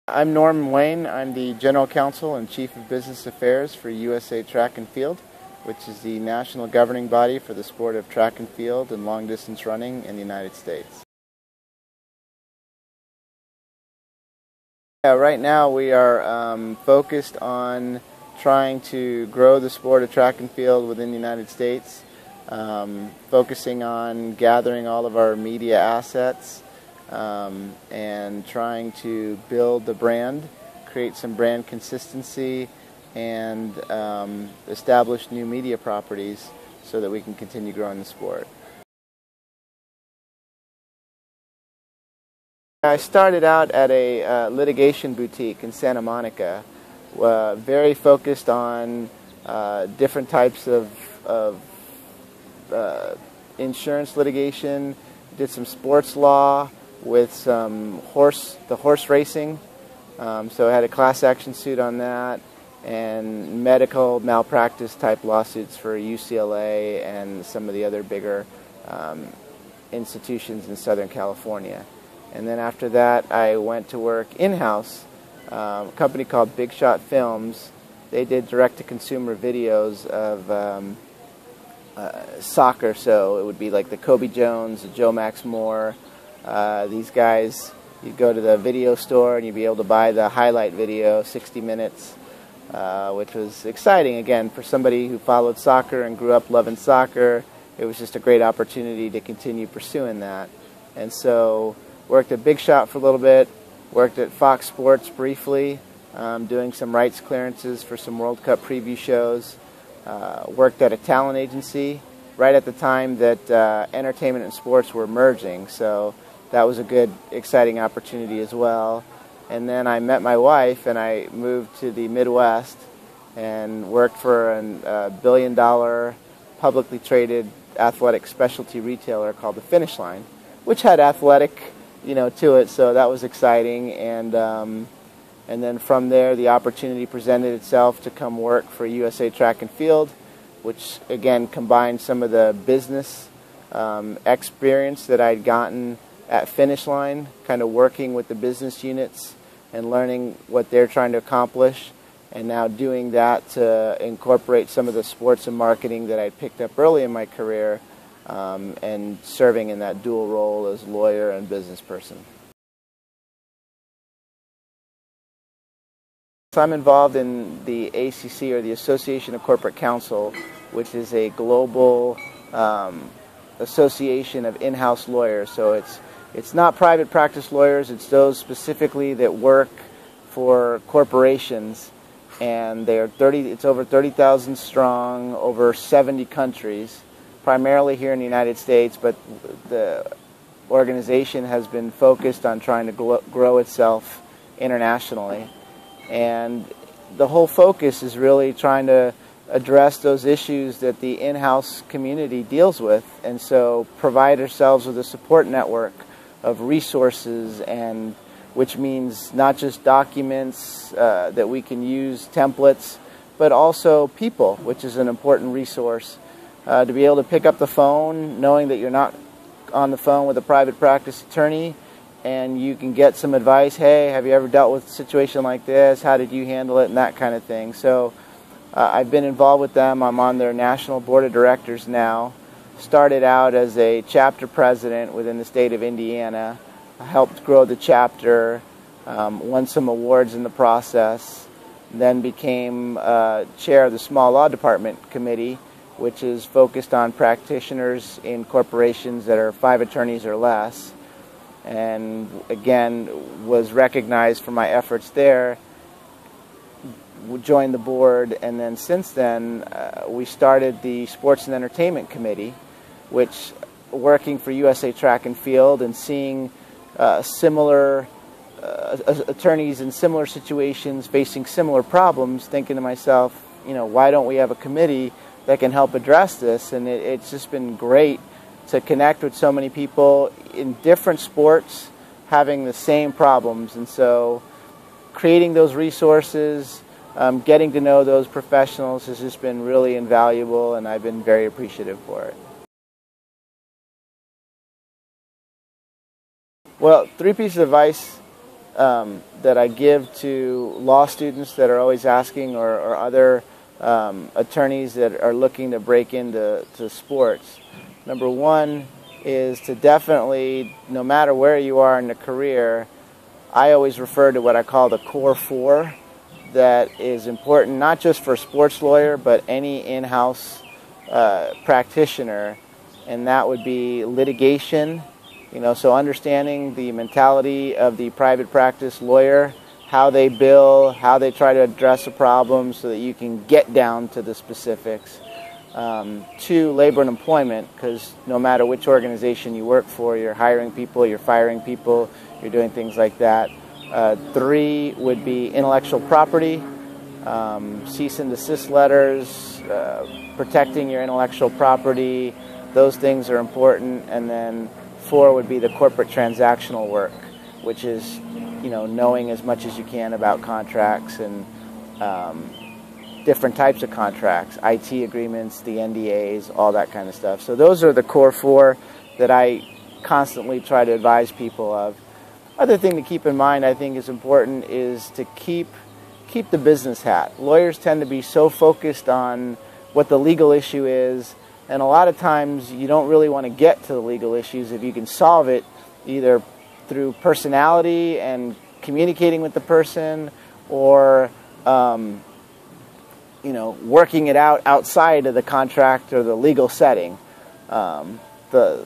I'm Norman Wain. I'm the General Counsel and Chief of Business Affairs for USA Track and Field, which is the national governing body for the sport of track and field and long-distance running in the United States. Right now we are focused on trying to grow the sport of track and field within the United States, focusing on gathering all of our media assets, and trying to build the brand, create some brand consistency, and establish new media properties so that we can continue growing the sport. I started out at a litigation boutique in Santa Monica, very focused on different types of insurance litigation, did some sports law, with some horse racing, so I had a class action suit on that, and medical malpractice type lawsuits for UCLA and some of the other bigger institutions in Southern California. And then after that I went to work in-house, a company called Big Shot Films. They did direct-to-consumer videos of soccer, so it would be like the Kobe Jones, the Joe Max Moore. These guys, you'd go to the video store and you'd be able to buy the highlight video, 60 minutes, which was exciting. Again, for somebody who followed soccer and grew up loving soccer, it was just a great opportunity to continue pursuing that. And so worked at Big Shot for a little bit, worked at Fox Sports briefly, doing some rights clearances for some World Cup preview shows, worked at a talent agency right at the time that entertainment and sports were merging, so that was a good, exciting opportunity as well. And then I met my wife and I moved to the Midwest and worked for a billion-dollar publicly traded athletic specialty retailer called the Finish Line, which had athletic, to it, so that was exciting. And then from there, the opportunity presented itself to come work for USA Track and Field, which again combined some of the business experience that I'd gotten at Finish Line, kind of working with the business units and learning what they're trying to accomplish, and now doing that to incorporate some of the sports and marketing that I picked up early in my career, and serving in that dual role as lawyer and business person. So I'm involved in the ACC, or the Association of Corporate Counsel, which is a global association of in-house lawyers. So it's not private practice lawyers, it's those specifically that work for corporations, and it's over 30,000 strong, over 70 countries, primarily here in the United States, but the organization has been focused on trying to grow itself internationally. And the whole focus is really trying to address those issues that the in-house community deals with, and so provide ourselves with a support network of resources, and which means not just documents that we can use, templates, but also people, which is an important resource. To be able to pick up the phone knowing that you're not on the phone with a private practice attorney, and you can get some advice. Hey, have you ever dealt with a situation like this? How did you handle it? And that kind of thing. So I've been involved with them. I'm on their national board of directors now. Started out as a chapter president within the state of Indiana. I helped grow the chapter, won some awards in the process, then became chair of the small law department committee, which is focused on practitioners in corporations that are 5 attorneys or less. And again, was recognized for my efforts there, joined the board, and then since then we started the Sports and Entertainment Committee, which, working for USA Track and Field and seeing similar attorneys in similar situations facing similar problems, thinking to myself, why don't we have a committee that can help address this? And it's just been great to connect with so many people in different sports having the same problems. And so creating those resources, getting to know those professionals has just been really invaluable, and I've been very appreciative for it. Well, 3 pieces of advice that I give to law students that are always asking, or other attorneys that are looking to break into sports. Number one is to definitely, no matter where you are in the career, I always refer to what I call the core four that is important not just for a sports lawyer but any in-house practitioner, and that would be litigation. So understanding the mentality of the private practice lawyer, how they bill, how they try to address a problem so that you can get down to the specifics. Two, labor and employment, because no matter which organization you work for, you're hiring people, you're firing people, you're doing things like that. Three would be intellectual property, cease and desist letters, protecting your intellectual property. Those things are important. And then four would be the corporate transactional work, which is, knowing as much as you can about contracts and different types of contracts, IT agreements, the NDAs, all that kind of stuff. So those are the core four that I constantly try to advise people of. Other thing to keep in mind, I think is important, is to keep the business hat. Lawyers tend to be so focused on what the legal issue is, and a lot of times you don't really want to get to the legal issues if you can solve it either through personality and communicating with the person, or working it out outside of the contract or the legal setting. The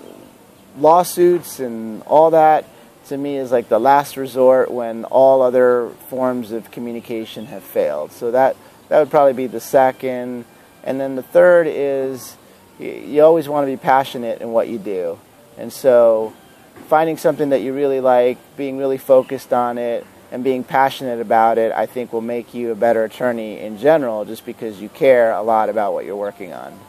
lawsuits and all that, to me, is like the last resort when all other forms of communication have failed. So that would probably be the second. And then the third is you always want to be passionate in what you do. And so finding something that you really like, being really focused on it, and being passionate about it, I think will make you a better attorney in general, just because you care a lot about what you're working on.